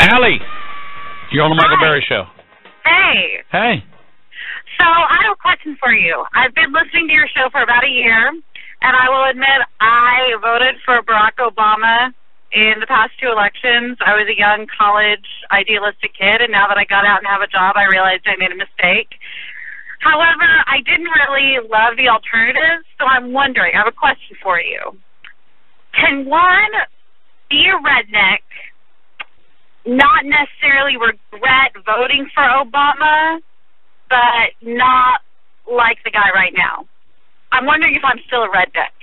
Allie, you're on the Michael Berry Show. Hey. Hey. So I have a question for you. I've been listening to your show for about a year, and I will admit I voted for Barack Obama in the past 2 elections. I was a young college idealistic kid, and now that I got out and have a job, I realized I made a mistake. However, I didn't really love the alternatives, so I'm wondering, I have a question for you. Can one be a redneck, not necessarily regret voting for Obama, but not like the guy right now? I'm wondering if I'm still a redneck.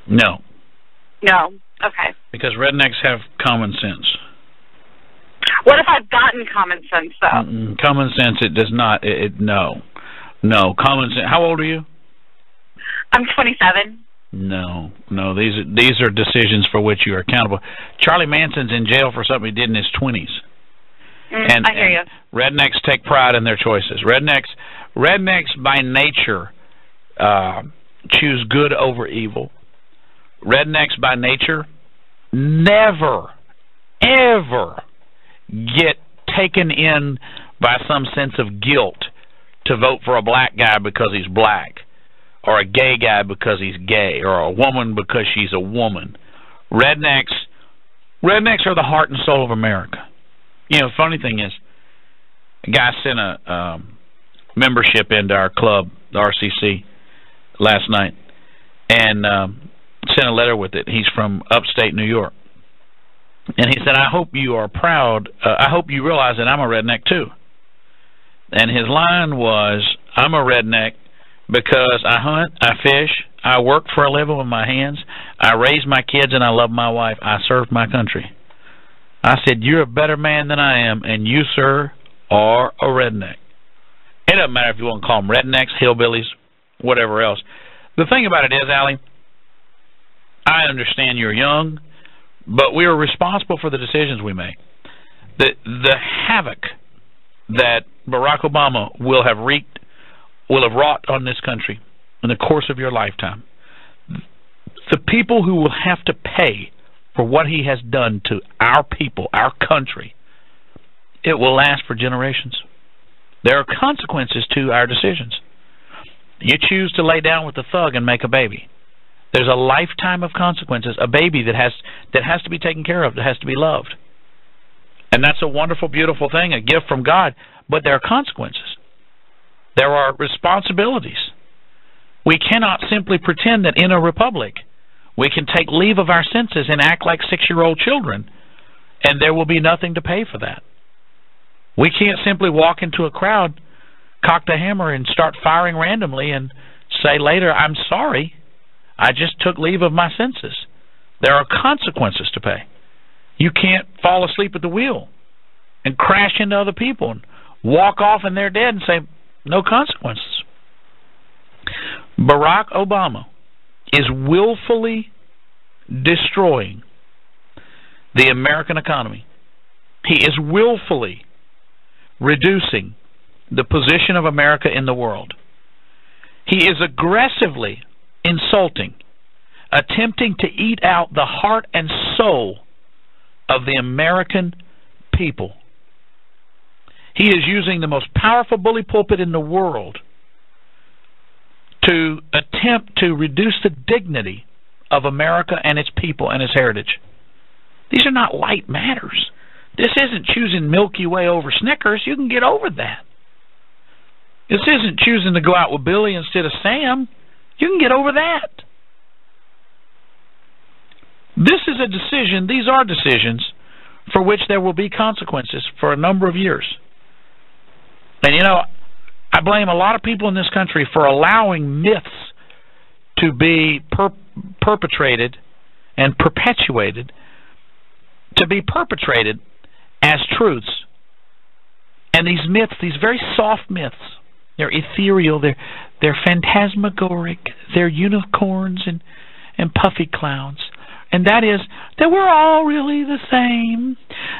No. No? Okay. Because rednecks have common sense. What if I've gotten common sense, though? Common sense, it does not. No. No. Common sense. How old are you? I'm 27. No. These are decisions for which you are accountable. Charlie Manson's in jail for something he did in his 20s. I hear you. Rednecks take pride in their choices. Rednecks by nature choose good over evil. Rednecks by nature never, ever get taken in by some sense of guilt to vote for a black guy because he's black, or a gay guy because he's gay, or a woman because she's a woman. Rednecks are the heart and soul of America. You know, the funny thing is, a guy sent a membership into our club, the RCC, last night, and sent a letter with it. He's from upstate New York. And he said, I hope you are proud. I hope you realize that I'm a redneck, too. And his line was, I'm a redneck because I hunt, I fish, I work for a living with my hands, I raise my kids, and I love my wife. I serve my country. I said, you're a better man than I am, and you, sir, are a redneck. It doesn't matter if you want to call them rednecks, hillbillies, whatever else. The thing about it is, Allie, I understand you're young, but we are responsible for the decisions we make. The havoc that Barack Obama will have wrought on this country in the course of your lifetime, the people who will have to pay for what he has done to our people, our country, it will last for generations. There are consequences to our decisions. You choose to lay down with the thug and make a baby. There's a lifetime of consequences, a baby that has to be taken care of, that has to be loved. And that's a wonderful, beautiful thing, a gift from God, but there are consequences. There are responsibilities. We cannot simply pretend that in a republic we can take leave of our senses and act like 6-year-old children, and there will be nothing to pay for that. We can't simply walk into a crowd, cock the hammer, and start firing randomly and say later, I'm sorry, I just took leave of my senses. There are consequences to pay. You can't fall asleep at the wheel and crash into other people and walk off and they're dead and say, no consequences. Barack Obama is willfully destroying the American economy. He is willfully reducing the position of America in the world. He is aggressively insulting, attempting to eat out the heart and soul of the American people. He is using the most powerful bully pulpit in the world to attempt to reduce the dignity of America and its people and its heritage. These are not light matters. This isn't choosing Milky Way over Snickers. You can get over that. This isn't choosing to go out with Billy instead of Sam. You can get over that. This is a decision, these are decisions for which there will be consequences for a number of years. And you know, I blame a lot of people in this country for allowing myths to be perpetrated and perpetuated, to be perpetrated as truths. And these myths, these very soft myths, they're ethereal, they're phantasmagoric, they're unicorns and puffy clouds. And that is that we're all really the same,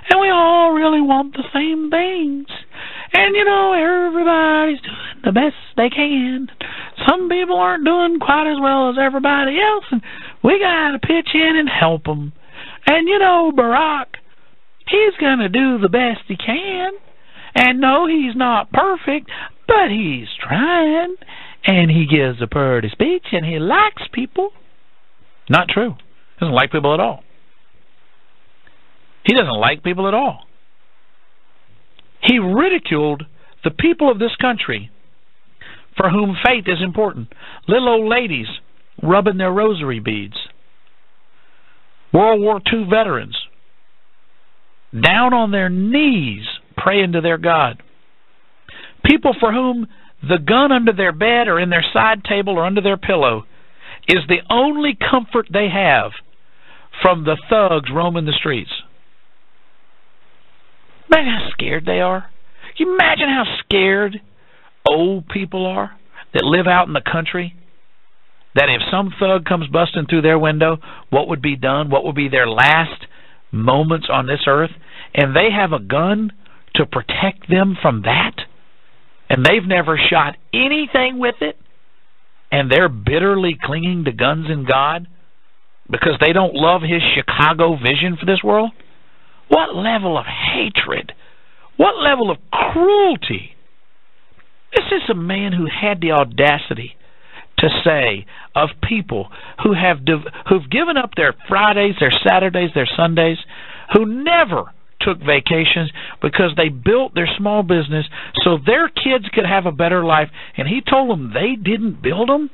and we all really want the same things. And, you know, everybody's doing the best they can. Some people aren't doing quite as well as everybody else, and we got to pitch in and help them. And you know, Barack, he's going to do the best he can. And no, he's not perfect, but he's trying. And he gives a pretty speech, and he likes people. Not true. He doesn't like people at all. He doesn't like people at all. He ridiculed the people of this country for whom faith is important. Little old ladies rubbing their rosary beads. World War II veterans down on their knees praying to their God. People for whom the gun under their bed or in their side table or under their pillow is the only comfort they have from the thugs roaming the streets. Imagine how scared they are. Can you imagine how scared old people are that live out in the country? That if some thug comes busting through their window, what would be done? What would be their last moments on this earth? And they have a gun to protect them from that? And they've never shot anything with it? And they're bitterly clinging to guns and God because they don't love His Chicago vision for this world? What level of hatred? What level of cruelty? This is a man who had the audacity to say of people who've given up their Fridays, their Saturdays, their Sundays, who never took vacations because they built their small business so their kids could have a better life, and he told them they didn't build them?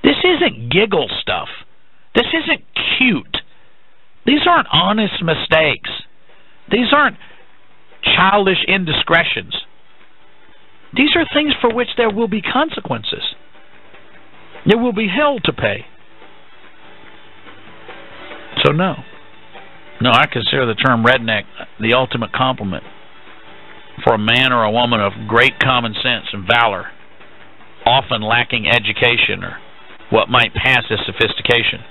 This isn't giggle stuff. This isn't cute. These aren't honest mistakes. These aren't childish indiscretions. These are things for which there will be consequences. There will be hell to pay. So no, I consider the term redneck the ultimate compliment for a man or a woman of great common sense and valor, often lacking education or what might pass as sophistication,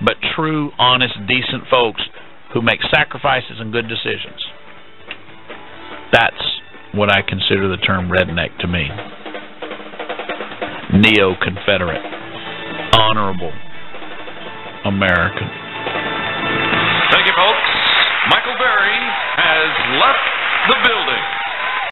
but true, honest, decent folks who make sacrifices and good decisions. That's what I consider the term redneck to me. Neo-Confederate, honorable American. Thank you, folks. Michael Berry has left the building.